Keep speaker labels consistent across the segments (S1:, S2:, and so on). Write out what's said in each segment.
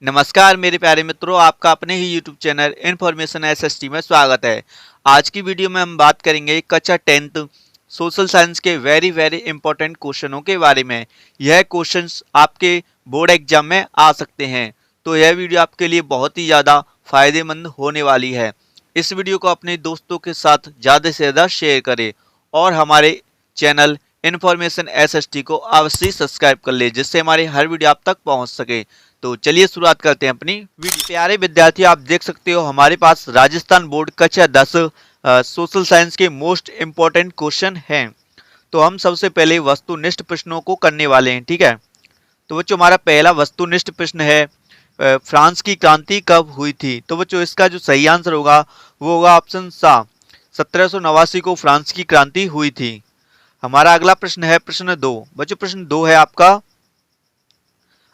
S1: नमस्कार मेरे प्यारे मित्रों, आपका अपने ही YouTube चैनल इन्फॉर्मेशन एसएसटी में स्वागत है। आज की वीडियो में हम बात करेंगे कक्षा 10th सोशल साइंस के वेरी इंपॉर्टेंट क्वेश्चनों के बारे में। यह क्वेश्चंस आपके बोर्ड एग्जाम में आ सकते हैं, तो यह वीडियो आपके लिए बहुत ही ज़्यादा फायदेमंद होने वाली है। इस वीडियो को अपने दोस्तों के साथ ज़्यादा से ज़्यादा शेयर करें और हमारे चैनल इन्फॉर्मेशन एसएसटी को अवश्य सब्सक्राइब कर ले, जिससे हमारी हर वीडियो आप तक पहुंच सके। तो चलिए शुरुआत करते हैं अपनी वीडियो। प्यारे विद्यार्थी, आप देख सकते हो हमारे पास राजस्थान बोर्ड कक्षा 10 सोशल साइंस के मोस्ट इम्पोर्टेंट क्वेश्चन हैं। तो हम सबसे पहले वस्तुनिष्ठ प्रश्नों को करने वाले हैं, ठीक है। तो बच्चों, हमारा पहला वस्तुनिष्ठ प्रश्न है, फ्रांस की क्रांति कब हुई थी? तो बच्चों, इसका जो सही आंसर होगा वो होगा ऑप्शन सा, 1789 को फ्रांस की क्रांति हुई थी। हमारा अगला प्रश्न है प्रश्न 2। बच्चों, प्रश्न 2 है आपका,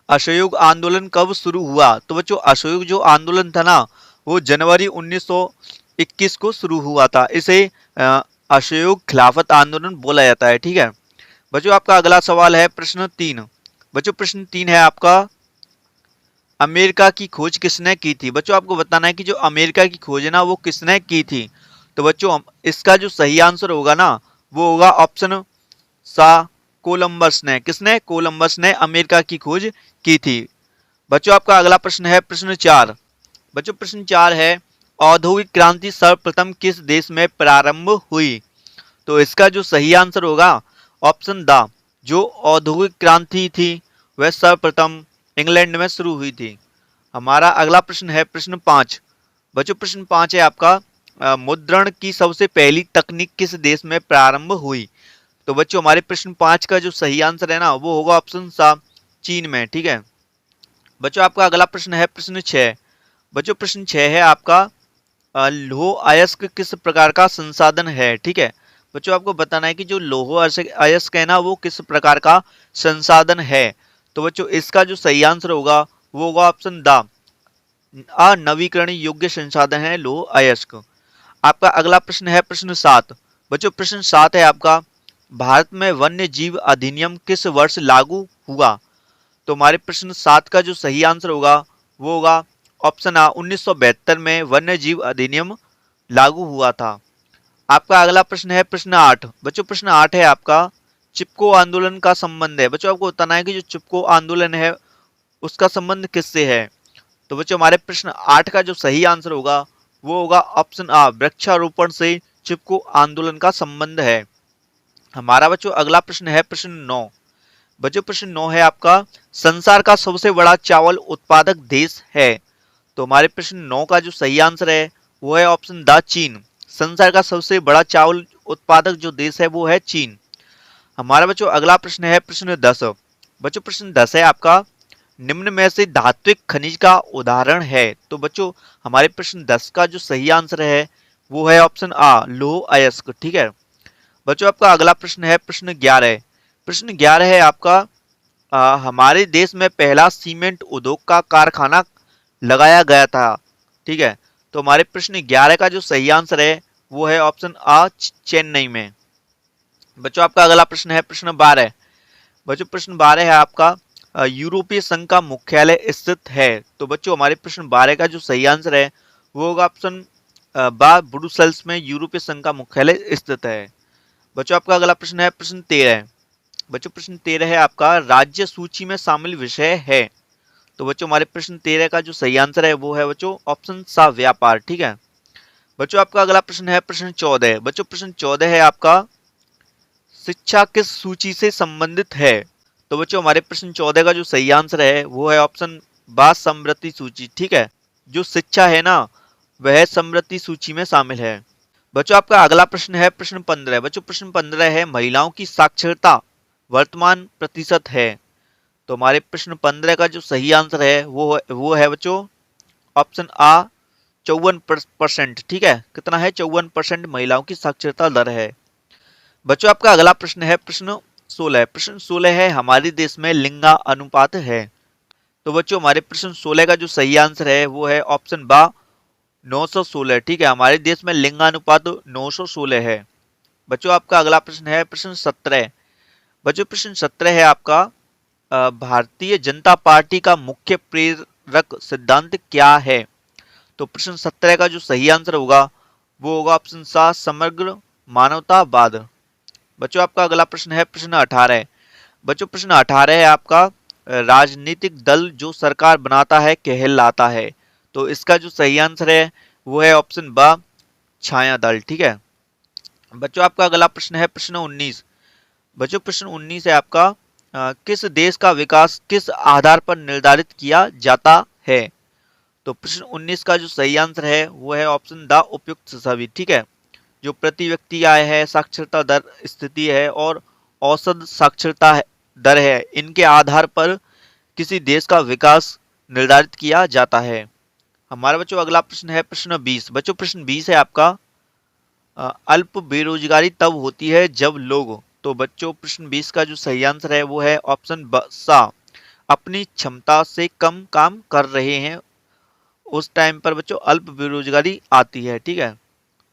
S1: असहयोग आंदोलन कब शुरू हुआ? तो बच्चों, असहयोग जो आंदोलन था ना, वो जनवरी 1921 को शुरू हुआ था। इसे असहयोग खिलाफत आंदोलन बोला जाता है, ठीक है। बच्चों, आपका अगला सवाल है प्रश्न 3। बच्चों, प्रश्न 3 है आपका, अमेरिका की खोज किसने की थी? बच्चों, आपको बताना है कि जो अमेरिका की खोज है ना, वो किसने की थी। तो बच्चों, इसका जो सही आंसर होगा ना, वो होगा ऑप्शन सा, कोलंबस ने। किसने? कोलंबस ने अमेरिका की खोज की थी। बच्चों, आपका अगला प्रश्न है प्रश्न 4। बच्चों, प्रश्न 4 है, औद्योगिक क्रांति सर्वप्रथम किस देश में प्रारंभ हुई? तो इसका जो सही आंसर होगा ऑप्शन द, जो औद्योगिक क्रांति थी वह सर्वप्रथम इंग्लैंड में शुरू हुई थी। हमारा अगला प्रश्न है प्रश्न 5। बच्चों, प्रश्न 5 है आपका, मुद्रण की सबसे पहली तकनीक किस देश में प्रारंभ हुई? तो बच्चों, हमारे प्रश्न 5 का जो सही आंसर है ना, वो होगा ऑप्शन सा, चीन में, ठीक है। बच्चों, आपका अगला प्रश्न है प्रश्न 6। बच्चों, प्रश्न 6 है आपका, लौह अयस्क किस प्रकार का संसाधन है? ठीक है। बच्चों, आपको बताना है कि जो लौह अयस्क है ना, वो किस प्रकार का संसाधन है। तो बच्चों, इसका जो सही आंसर होगा वो होगा ऑप्शन द, अनवीकरणीय योग्य संसाधन है लौह अयस्क। आपका अगला प्रश्न है प्रश्न 7। बच्चों, प्रश्न 7 है आपका, भारत में वन्य जीव अधिनियम किस वर्ष लागू हुआ? तो हमारे प्रश्न 7 का जो सही आंसर होगा वो होगा ऑप्शन आ, 1972 में वन्य जीव अधिनियम लागू हुआ था। आपका अगला प्रश्न है प्रश्न 8। बच्चों, प्रश्न 8 है आपका, चिपको आंदोलन का संबंध है। बच्चों, आपको बताना है कि जो चिपको आंदोलन है उसका संबंध किससे है। तो बच्चों, हमारे प्रश्न 8 का जो सही आंसर होगा वो होगा ऑप्शन आ, वृक्षारोपण से चिपको आंदोलन का संबंध है। हमारा बच्चों अगला प्रश्न है प्रश्न 9। बच्चों, प्रश्न 9 है आपका, संसार का सबसे बड़ा चावल उत्पादक देश है। तो हमारे प्रश्न 9 का जो सही आंसर है वो है ऑप्शन द, चीन। संसार का सबसे बड़ा चावल उत्पादक जो देश है वो है चीन। हमारा बच्चों अगला प्रश्न है प्रश्न 10। बच्चों, प्रश्न 10 है आपका, निम्न में से धात्विक खनिज का उदाहरण है। तो बच्चों, हमारे प्रश्न 10 का जो सही आंसर है वो है ऑप्शन आ, लौह अयस्क, ठीक है। बच्चों, आपका अगला प्रश्न है प्रश्न 11। प्रश्न 11 है आपका, हमारे देश में पहला सीमेंट उद्योग का कारखाना लगाया गया था, ठीक है। तो हमारे प्रश्न 11 का जो सही आंसर है वो है ऑप्शन आ, चेन्नई में। बच्चों, आपका अगला प्रश्न है प्रश्न 12। बच्चों, प्रश्न 12 है आपका, यूरोपीय संघ का मुख्यालय स्थित है। तो बच्चों, हमारे प्रश्न 12 का जो सही आंसर है वो होगा ऑप्शन बा, ब्रुसेल्स में यूरोपीय संघ का मुख्यालय स्थित है। बच्चों, आपका अगला प्रश्न है प्रश्न 13। बच्चों, प्रश्न 13 है आपका, राज्य सूची में शामिल विषय है। तो बच्चों, हमारे प्रश्न 13 का जो सही आंसर है वो है बच्चों ऑप्शन सा, व्यापार, ठीक है। बच्चों, आपका अगला प्रश्न है प्रश्न 14। बच्चों, प्रश्न 14 है आपका, शिक्षा किस सूची से संबंधित है? तो बच्चों, हमारे प्रश्न 14 का जो सही आंसर है वो है ऑप्शन बा, समृद्धि सूची, ठीक है। जो शिक्षा है ना, वह समृद्धि सूची में शामिल है। बच्चों, आपका अगला प्रश्न है प्रश्न 15। बच्चों, प्रश्न 15 है, महिलाओं की साक्षरता वर्तमान प्रतिशत है। तो हमारे प्रश्न 15 का जो सही आंसर है वो है बच्चों ऑप्शन आ, 54%, ठीक है। कितना है? 54% महिलाओं की साक्षरता दर है। बच्चों, आपका अगला प्रश्न है प्रश्न 16। प्रश्न 16 है, हमारे देश में लिंगा अनुपात है। तो बच्चों, हमारे प्रश्न 16 का जो सही आंसर है वो है ऑप्शन बा, 916, ठीक है। हमारे देश में लिंगानुपात 916 है। बच्चों, आपका अगला प्रश्न है प्रश्न 17। बच्चों, प्रश्न 17 है आपका, भारतीय जनता पार्टी का मुख्य निवारक सिद्धांत क्या है? तो प्रश्न 17 का जो सही आंसर होगा वो होगा ऑप्शन सा, समग्र मानवतावाद। बच्चों आपका अगला प्रश्न है प्रश्न 18। बच्चों प्रश्न 18 है आपका, राजनीतिक दल जो सरकार बनाता है कहलाता है। तो इसका जो सही आंसर है वो है ऑप्शन बा, छाया दल। ठीक है। बच्चों आपका अगला प्रश्न है प्रश्न 19। बच्चों प्रश्न 19 है आपका, किस देश का विकास किस आधार पर निर्धारित किया जाता है? तो प्रश्न 19 का जो सही आंसर है वो है ऑप्शन द उपयुक्त सभी। ठीक है। जो प्रति व्यक्ति आय है, साक्षरता दर स्थिति है और औसत साक्षरता दर है, इनके आधार पर किसी देश का विकास निर्धारित किया जाता है। हमारा बच्चों अगला प्रश्न है प्रश्न 20। बच्चों प्रश्न 20 है आपका, अल्प बेरोजगारी तब होती है जब लोग। तो बच्चों प्रश्न 20 का जो सही आंसर है वो है ऑप्शन सा, अपनी क्षमता से कम काम कर रहे हैं, उस टाइम पर बच्चों अल्प बेरोजगारी आती है। ठीक है।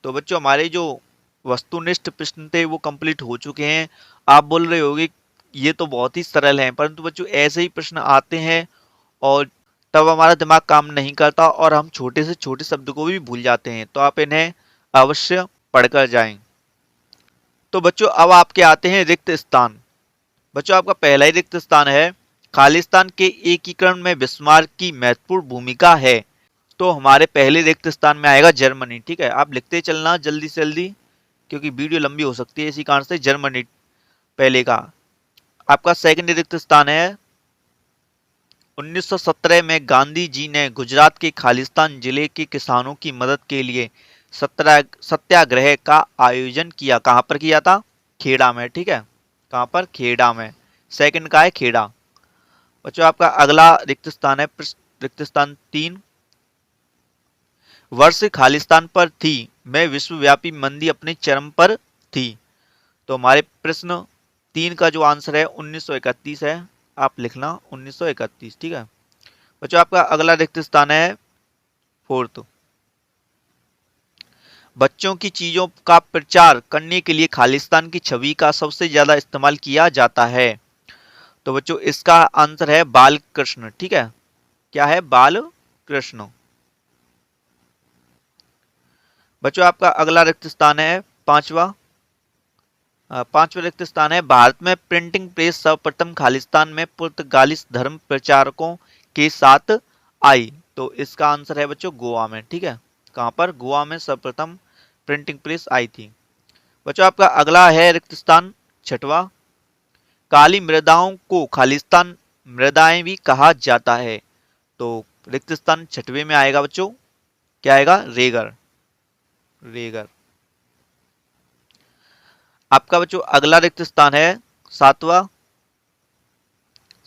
S1: तो बच्चों हमारे जो वस्तुनिष्ठ प्रश्न थे वो कंप्लीट हो चुके हैं। आप बोल रहे होगे ये तो बहुत ही सरल है, परंतु बच्चों ऐसे ही प्रश्न आते हैं और तब हमारा दिमाग काम नहीं करता और हम छोटे से छोटे शब्द को भी भूल जाते हैं। तो आप इन्हें अवश्य पढ़कर जाएं। तो बच्चों अब आपके आते हैं रिक्त स्थान। बच्चों आपका पहला ही रिक्त स्थान है, खालिस्तान के एकीकरण में बिस्मार्क की महत्वपूर्ण भूमिका है। तो हमारे पहले रिक्त स्थान में आएगा जर्मनी। ठीक है। आप लिखते चलना जल्दी से जल्दी, क्योंकि वीडियो लंबी हो सकती है, इसी कारण से जर्मनी पहले का। आपका सेकंड रिक्त स्थान है, 1917 में गांधी जी ने गुजरात के खालिस्तान जिले के किसानों की मदद के लिए सत्याग्रह का आयोजन किया। कहां पर किया था? खेड़ा में। ठीक है। कहां पर? खेड़ा में। सेकंड का है खेड़ा। बच्चों आपका अगला रिक्त स्थान है रिक्त स्थान 3, वर्ष खालिस्तान पर थी में विश्वव्यापी मंदी अपने चरम पर थी। तो हमारे प्रश्न 3 का जो आंसर है 1931 है। आप लिखना 1931। ठीक है। बच्चों आपका अगला रिक्त स्थान है फोर्थ, बच्चों की चीजों का प्रचार करने के लिए खालिस्तान की छवि का सबसे ज्यादा इस्तेमाल किया जाता है। तो बच्चों इसका आंसर है बाल कृष्ण। ठीक है। क्या है? बाल कृष्ण। बच्चों आपका अगला रिक्त स्थान है पांचवा, पांचवा रिक्त स्थान है, भारत में प्रिंटिंग प्रेस सर्वप्रथम खालिस्तान में पुर्तगाली धर्म प्रचारकों के साथ आई। तो इसका आंसर है बच्चों गोवा में। ठीक है। कहां पर? गोवा में सर्वप्रथम प्रिंटिंग प्रेस आई थी। बच्चों आपका अगला है रिक्त स्थान छठवा, काली मृदाओं को खालिस्तान मृदाएं भी कहा जाता है। तो रिक्त स्थान छठवें में आएगा बच्चों, क्या आएगा? रेगर। रेगर। आपका बच्चों अगला रिक्त स्थान है सातवां,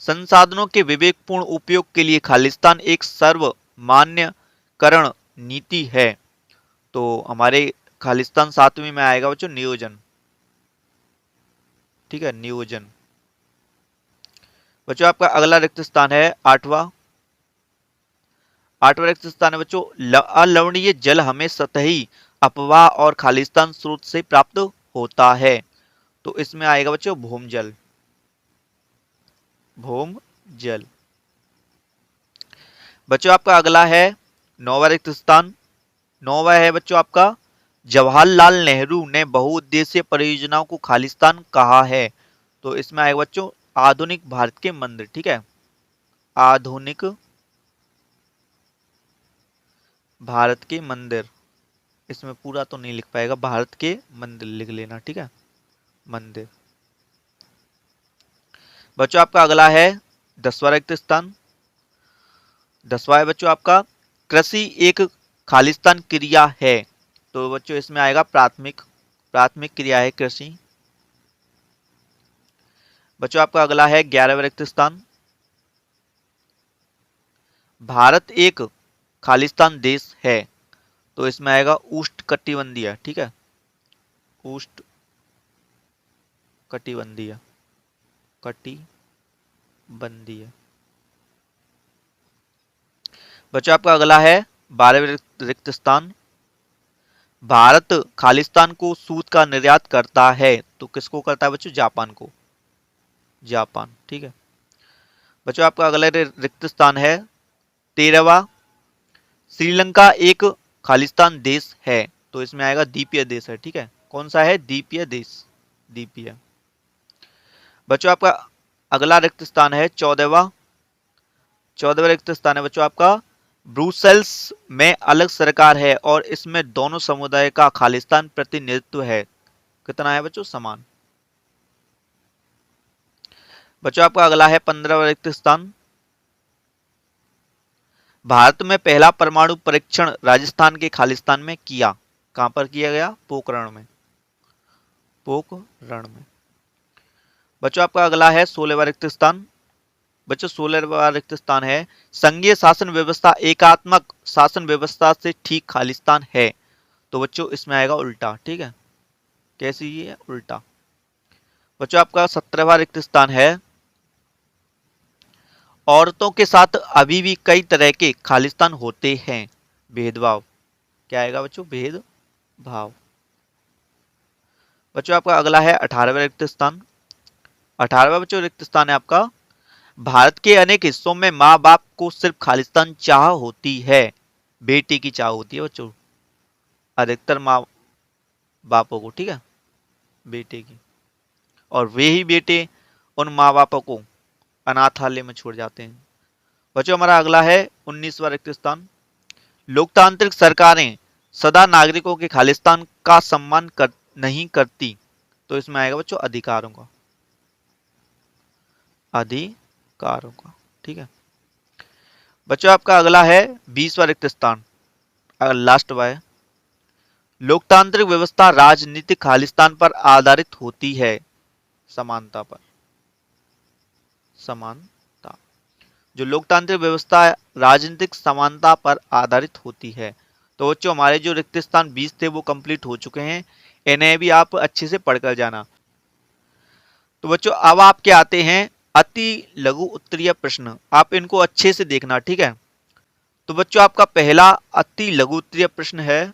S1: संसाधनों के विवेकपूर्ण उपयोग के लिए खालिस्तान एक सर्वमान्यकरण नीति है। तो हमारे खालिस्तान सातवीं में आएगा बच्चों नियोजन। ठीक है। नियोजन। बच्चों आपका अगला रिक्त स्थान है आठवां, आठवां रिक्त स्थान है बच्चों, अलवणीय जल हमें सतही अपवाह और खालिस्तान स्रोत से प्राप्त होता है। तो इसमें आएगा बच्चों भूम जल। भूम जल। बच्चों आपका अगला है नौवां रिक्त स्थान, नौवां है बच्चों आपका, जवाहरलाल नेहरू ने बहुउद्देशीय परियोजनाओं को खालिस्तान कहा है। तो इसमें आएगा बच्चों आधुनिक भारत के मंदिर। ठीक है। आधुनिक भारत के मंदिर। इसमें पूरा तो नहीं लिख पाएगा, भारत के मंदिर लिख लेना। ठीक है। मंदिर। बच्चों आपका अगला है 10वां रिक्त स्थान, 10वां है बच्चों आपका, कृषि एक खालिस्तान क्रिया है। तो बच्चों इसमें आएगा प्राथमिक, प्राथमिक क्रिया है कृषि। बच्चों आपका अगला है 11वां रिक्त स्थान, भारत एक खालिस्तान देश है। तो इसमें आएगा उष्ण कटिबंधीय। ठीक है। उष्ण कटिबंधीय, कटिबंधीय। बच्चों आपका अगला है 12वां रिक्त स्थान, भारत खालिस्तान को सूत का निर्यात करता है। तो किसको करता है बच्चों? जापान को। जापान। ठीक है। बच्चों आपका अगला रिक्त स्थान है 13वां, श्रीलंका एक खालिस्तान देश है, तो इसमें आएगा द्वीपीय देश है, ठीक है। कौन सा है? द्वीपीय देश, द्वीपीय। बच्चों आपका अगला रिक्त स्थान है 14वां, 14वां रिक्त स्थान है बच्चों आपका ब्रुसेल्स में अलग सरकार है और इसमें दोनों समुदाय का खालिस्तान प्रतिनिधित्व है। कितना है बच्चों? समान। बच्चों आपका अगला है 15वां रिक्त स्थान, भारत में पहला परमाणु परीक्षण राजस्थान के खालिस्तान में किया। कहां पर किया गया? पोखरण में, पोखरण में। बच्चों आपका अगला है 16वां रिक्त स्थान, बच्चों 16वां रिक्त स्थान है संघीय शासन व्यवस्था एकात्मक शासन व्यवस्था से ठीक खालिस्तान है, तो बच्चों इसमें आएगा उल्टा, ठीक है। कैसी? ये उल्टा। बच्चों आपका 17वां रिक्त स्थान है औरतों के साथ अभी भी कई तरह के खालिस्तान होते हैं, भेदभाव। क्या आएगा बच्चों? भेदभाव। बच्चों आपका अगला है 18वां रिक्त स्थान, 18वां बच्चों रिक्त स्थान है आपका भारत के अनेक हिस्सों में माँ बाप को सिर्फ खालिस्तान चाह होती है, बेटे की चाह होती है बच्चों, अधिकतर माँ बापों को, ठीक है, बेटे की, और वे ही बेटे उन माँ बापों को अनाथालय में छोड़ जाते हैं। बच्चों हमारा अगला है 19वां रिक्त स्थान, लोकतांत्रिक सरकारें सदा नागरिकों के खालिस्तान का सम्मान नहीं करती, तो इसमें आएगा बच्चों अधिकारों का, अधिकारों का, ठीक है। बच्चों आपका अगला है 20वां रिक्त स्थान, लास्ट वाला है लोकतांत्रिक व्यवस्था राजनीतिक खालिस्तान पर आधारित होती है, समानता पर, समानता। जो लोकतांत्रिक व्यवस्था राजनीतिक समानता पर आधारित होती है। तो बच्चों हमारे जो रिक्त स्थान 20 थे वो कंप्लीट हो चुके हैं, इन्हें भी आप अच्छे से पढ़कर जाना। तो बच्चों अब आपके आते हैं अति लघु उत्तरीय प्रश्न, आप इनको अच्छे से देखना, ठीक है। तो बच्चों आपका पहला अति लघु उत्तरीय प्रश्न है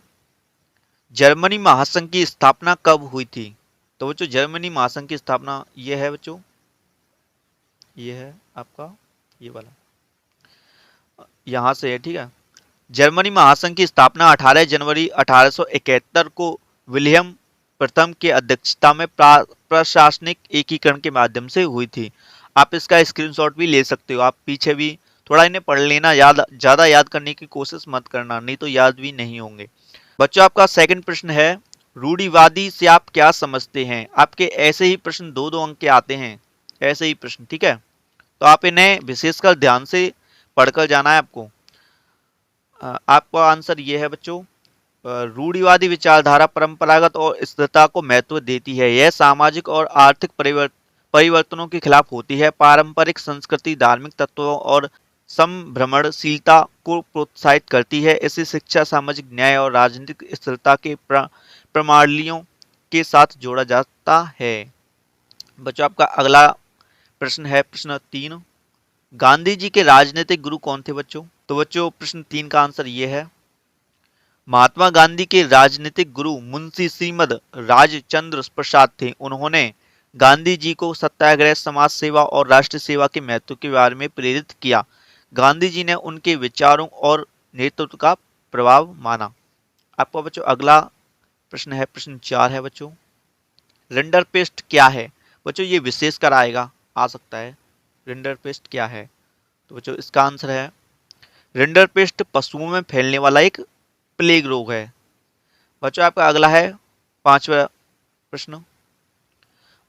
S1: जर्मनी महासंघ की स्थापना कब हुई थी? तो बच्चों जर्मनी महासंघ की स्थापना ये है बच्चों, ये है आपका ये वाला, यहां से है, ठीक है। जर्मनी महासंघ की स्थापना 18 जनवरी 1871 को विलियम प्रथम के अध्यक्षता में प्रशासनिक एकीकरण के माध्यम से हुई थी। आप इसका स्क्रीनशॉट भी ले सकते हो, आप पीछे भी थोड़ा इन्हें पढ़ लेना, ज्यादा याद करने की कोशिश मत करना, नहीं तो याद भी नहीं होंगे। बच्चों आपका सेकंड प्रश्न है रूढ़िवादी से आप क्या समझते हैं? आपके ऐसे ही प्रश्न 2-2 अंक के आते हैं, ऐसे ही प्रश्न, ठीक है। तो आप इन्हें विशेषकर ध्यान से पढ़कर जाना है आपको। आपका आंसर ये है बच्चों, रूढ़िवादी विचारधारा परंपरागत और स्थिरता को महत्व देती है, यह सामाजिक और आर्थिक परिवर्तनों के खिलाफ होती है, पारंपरिक संस्कृति धार्मिक तत्वों और संभ्रमणशीलता को प्रोत्साहित करती है, इसे शिक्षा सामाजिक न्याय और राजनीतिक स्थिरता के प्रणालियों के साथ जोड़ा जाता है। बच्चों आपका अगला प्रश्न है प्रश्न 3, गांधी जी के राजनीतिक गुरु कौन थे बच्चों? तो बच्चों प्रश्न 3 का आंसर ये है महात्मा गांधी के राजनीतिक गुरु मुंशी श्रीमद राजचंद्र प्रसाद थे। उन्होंने गांधी जी को सत्याग्रह, समाज सेवा और राष्ट्र सेवा के महत्व के बारे में प्रेरित किया। गांधी जी ने उनके विचारों और नेतृत्व का प्रभाव माना। आपका बच्चों अगला प्रश्न है प्रश्न 4 है बच्चों, रिंडरपेस्ट क्या है? बच्चों ये विशेषकर आएगा, आ सकता है, रिंडरपेस्ट क्या है? तो बच्चों इसका आंसर है रिंडरपेस्ट पशुओं में फैलने वाला एक प्लेग रोग है। बच्चों आपका अगला है 5वां प्रश्न,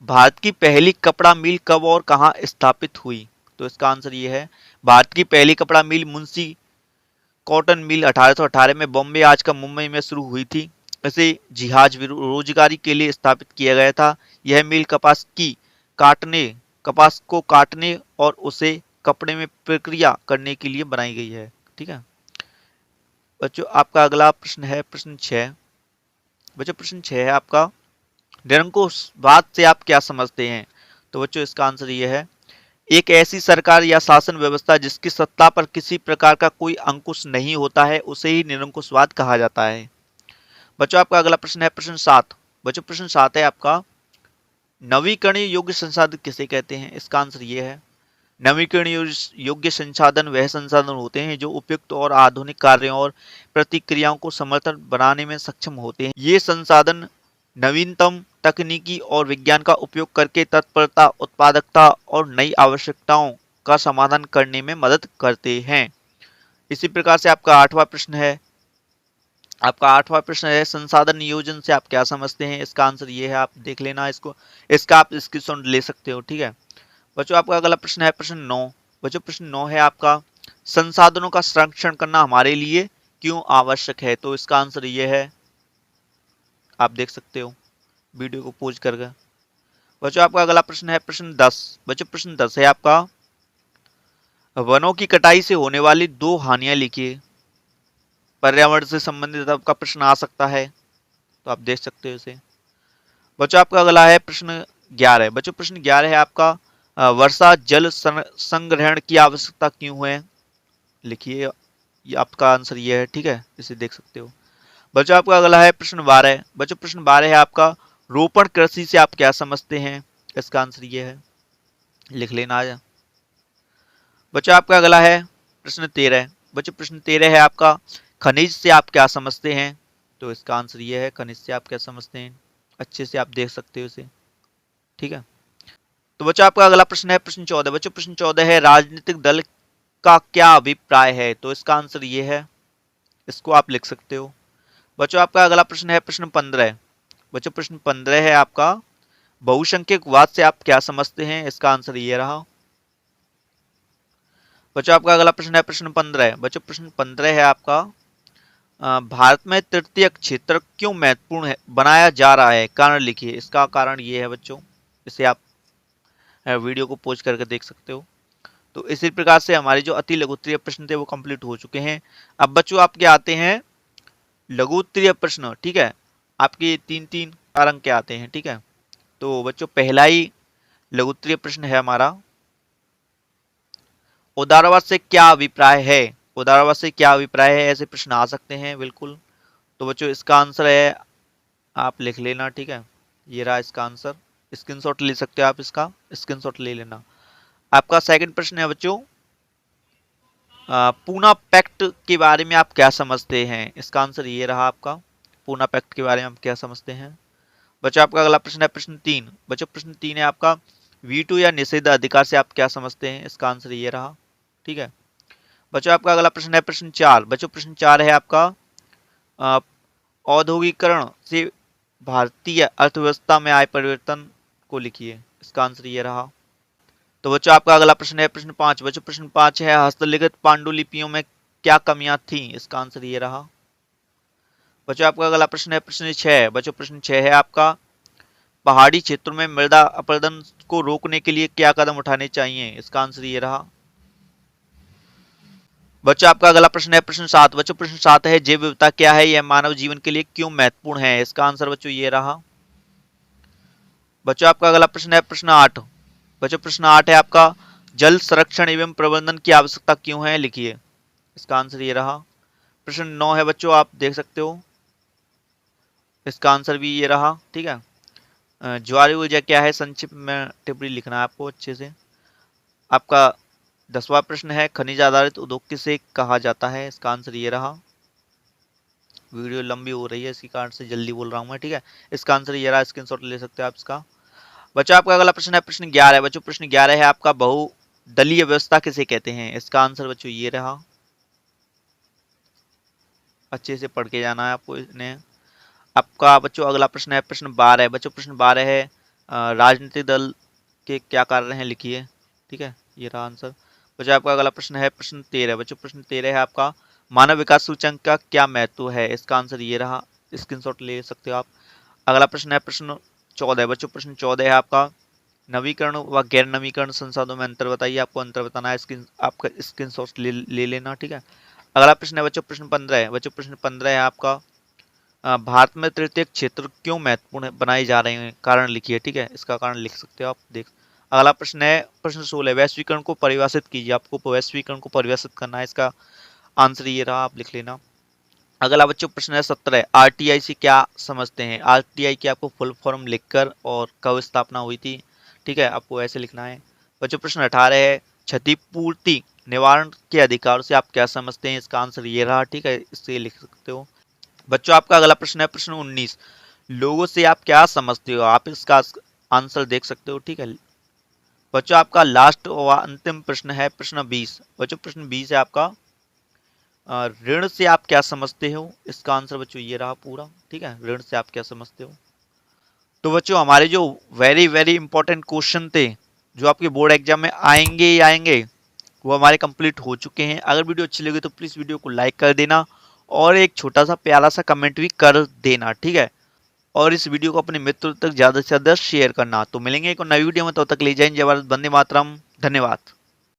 S1: भारत की पहली कपड़ा मिल कब और कहां स्थापित हुई? तो इसका आंसर ये है भारत की पहली कपड़ा मिल मुंशी कॉटन मिल 1818 में बॉम्बे आज का मुंबई में शुरू हुई थी। इसे जिहाज रोजगारी के लिए स्थापित किया गया था। यह मिल कपास को काटने और उसे कपड़े में प्रक्रिया करने के लिए बनाई गई है, ठीक है। बच्चों आपका अगला प्रश्न है प्रश्न 6। बच्चों प्रश्न 6 है आपका निरंकुशवाद से आप क्या समझते हैं? तो बच्चों इसका आंसर ये है एक ऐसी सरकार या शासन व्यवस्था जिसकी सत्ता पर किसी प्रकार का कोई अंकुश नहीं होता है, उसे ही निरंकुशवाद कहा जाता है। बच्चों आपका अगला प्रश्न है प्रश्न 7। बच्चों प्रश्न 7 है आपका नवीकरणीय योग्य संसाधन किसे कहते हैं? इसका आंसर ये है नवीकरण योग्य संसाधन वह संसाधन होते हैं जो उपयुक्त और आधुनिक कार्यों और प्रतिक्रियाओं को समर्थन बनाने में सक्षम होते हैं। ये संसाधन नवीनतम तकनीकी और विज्ञान का उपयोग करके तत्परता, उत्पादकता और नई आवश्यकताओं का समाधान करने में मदद करते हैं। इसी प्रकार से आपका आठवां प्रश्न है संसाधन नियोजन से आप क्या समझते हैं। इसका आंसर ये है, आप देख लेना इसको, इसका आप स्क्रीनशॉट ले सकते हो। ठीक है बच्चों, आपका अगला प्रश्न है प्रश्न 9। बच्चों प्रश्न 9 है आपका संसाधनों का संरक्षण करना हमारे लिए क्यों आवश्यक है। तो इसका आंसर ये है, आप देख सकते हो वीडियो को पॉज करके। बच्चों आपका अगला प्रश्न है प्रश्न 10। बच्चों प्रश्न 10 है आपका वनों की कटाई से होने वाली दो हानियां लिखिए। पर्यावरण से संबंधित आपका प्रश्न आ सकता है, तो आप देख सकते हो इसे। बच्चों आपका अगला है प्रश्न 11। बच्चों प्रश्न 11 है आपका वर्षा जल संग्रहण की आवश्यकता क्यों है, लिखिए। ये आपका आंसर ये है। ठीक है, इसे देख सकते हो। बच्चों आपका अगला है प्रश्न 12। बच्चों प्रश्न 12 है आपका रोपण कृषि से आप क्या समझते हैं। इसका आंसर ये है, लिख लेना आज। बच्चों आपका अगला है प्रश्न 13। बच्चों प्रश्न 13 है आपका खनिज से आप क्या समझते हैं। तो इसका आंसर ये है, खनिज से आप क्या समझते हैं, अच्छे से आप देख सकते हो इसे। ठीक है, तो बच्चों आपका अगला प्रश्न है प्रश्न 14। बच्चों प्रश्न 14 है राजनीतिक दल का क्या अभिप्राय है। तो इसका आंसर ये है, इसको आप लिख सकते हो। बच्चों आपका अगला प्रश्न है प्रश्न 15। बच्चों प्रश्न 15 है आपका बहुसंख्यकवाद से आप क्या समझते हैं। इसका आंसर ये रहा। बच्चों आपका अगला प्रश्न है प्रश्न 15। बच्चों प्रश्न 15 है आपका भारत में तृतीय क्षेत्र क्यों महत्वपूर्ण है बनाया जा रहा है, कारण लिखिए। इसका कारण ये है बच्चों, इसे आप वीडियो को पॉज करके देख सकते हो। तो इसी प्रकार से हमारे जो अति लघुत्तरीय प्रश्न थे वो कंप्लीट हो चुके हैं। अब बच्चों आपके आते हैं लघुत्तरीय प्रश्न। ठीक है, आपके 3-3 अंक के आते हैं। ठीक है, तो बच्चों पहला ही लघुत्तरीय प्रश्न है हमारा, उदारवाद से क्या अभिप्राय है। उदारवाद से क्या अभिप्राय है, ऐसे प्रश्न आ सकते हैं बिल्कुल। तो बच्चों इसका आंसर है, आप लिख लेना। ठीक है, ये रहा इसका आंसर, स्क्रीनशॉट ले सकते हो आप, इसका स्क्रीनशॉट ले लेना। आपका सेकंड प्रश्न है बच्चों पूना पैक्ट के बारे में आप क्या समझते हैं। इसका आंसर ये रहा आपका, पूना पैक्ट के बारे में आप क्या समझते हैं। बच्चों आपका अगला प्रश्न है प्रश्न 3। बच्चों प्रश्न 3 है आपका वीटो या निषेध अधिकार से आप क्या समझते हैं। इसका आंसर ये रहा। ठीक है बच्चों, आपका अगला प्रश्न है प्रश्न 4। बच्चों प्रश्न 4 है आपका औद्योगिकरण से भारतीय अर्थव्यवस्था में आए परिवर्तन को लिखिए। इसका आंसर ये रहा। तो बच्चों आपका अगला प्रश्न है प्रश्न 5। बच्चों प्रश्न 5 है हस्तलिखित पांडुलिपियों में क्या कमियां थी। इसका आंसर ये रहा। बच्चों आपका अगला प्रश्न है प्रश्न 6। बच्चों प्रश्न 6 है आपका पहाड़ी क्षेत्रों में मृदा अपरदन को रोकने के लिए क्या कदम उठाने चाहिए। इसका आंसर ये रहा। बच्चों आपका अगला प्रश्न है प्रश्न 7। बच्चों प्रश्न 7 है जैव विविधता क्या है, यह मानव जीवन के लिए क्यों महत्वपूर्ण है। इसका आंसर बच्चों ये रहा। बच्चों आपका अगला प्रश्न है प्रश्न 8। बच्चों प्रश्न 8 है आपका जल संरक्षण एवं प्रबंधन की आवश्यकता क्यों है, लिखिए। इसका आंसर ये रहा। प्रश्न 9 है बच्चों, आप देख सकते हो, इसका आंसर भी ये रहा। ठीक है, ज्वारी ऊर्जा क्या है, संक्षिप्त में टिप्पणी लिखना है आपको अच्छे से। आपका 10वां प्रश्न है खनिज आधारित उद्योग किसे कहा जाता है। इसका आंसर ये रहा। वीडियो लंबी हो रही है, इसी कारण से जल्दी बोल रहा हूँ मैं। ठीक है, इसका आंसर ये रहा, स्क्रीनशॉट ले सकते हो आप इसका। बच्चों आपका अगला प्रश्न है प्रश्न 11। बच्चों प्रश्न 11 है आपका बहुदलीय व्यवस्था किसे कहते हैं। इसका आंसर बच्चों ये रहा। अच्छे से पढ़ के जाना है आपको इन्हें। आपका बच्चों अगला प्रश्न है प्रश्न 12। बच्चों प्रश्न 12 है राजनीतिक दल के क्या कार्य हैं, लिखिए। ठीक है, ये रहा आंसर। बच्चों आपका अगला प्रश्न है प्रश्न 13। बच्चों प्रश्न 13 है आपका मानव विकास सूचकांक का क्या महत्व है। इसका आंसर ये रहा, स्क्रीनशॉट ले सकते हो आप। अगला प्रश्न है प्रश्न 14। बच्चों प्रश्न 14 है आपका नवीकरण व गैर नवीकरण संसाधनों में अंतर बताइए। आपको अंतर बताना है, आपका स्क्रीनशॉट ले लेना। ठीक है, अगला प्रश्न है बच्चों प्रश्न 15 है। बच्चों प्रश्न 15 है आपका भारत में तृतीय क्षेत्र क्यों महत्वपूर्ण बनाए जा रहे हैं, कारण लिखिए। ठीक है, इसका कारण लिख सकते हो आप, देख। अगला प्रश्न है प्रश्न 16। वैश्वीकरण को परिभाषित कीजिए। आपको वैश्वीकरण को परिभाषित करना है, इसका आंसर ये रहा, आप लिख लेना। अगला बच्चों प्रश्न है 17। आरटीआई से क्या समझते हैं। आरटीआई की आपको फुल फॉर्म लिखकर और कब स्थापना हुई थी। ठीक है, आपको ऐसे लिखना है। बच्चों प्रश्न 18 है क्षतिपूर्ति निवारण के अधिकार से आप क्या समझते हैं? इसका आंसर ये रहा, ठीक है, इससे लिख सकते हो। बच्चों आपका अगला प्रश्न है प्रश्न 19, लोगों से आप क्या समझते हो? आप इसका आंसर देख सकते हो, ठीक है। बच्चों आपका लास्ट व अंतिम प्रश्न है प्रश्न 20। बच्चों प्रश्न 20 है आपका, ऋण से आप क्या समझते हो? इसका आंसर बच्चों ये रहा पूरा, ठीक है, ऋण से आप क्या समझते हो। तो बच्चों हमारे जो वेरी वेरी इंपॉर्टेंट क्वेश्चन थे जो आपके बोर्ड एग्जाम में आएंगे ही आएंगे, वो हमारे कंप्लीट हो चुके हैं। अगर वीडियो अच्छी लगी तो प्लीज़ वीडियो को लाइक कर देना और एक छोटा सा प्यारा सा कमेंट भी कर देना, ठीक है। और इस वीडियो को अपने मित्रों तक ज़्यादा से ज़्यादा शेयर करना। तो मिलेंगे एक नई वीडियो में, तब तक ले जाएं जय भारत, वंदे मातरम, धन्यवाद।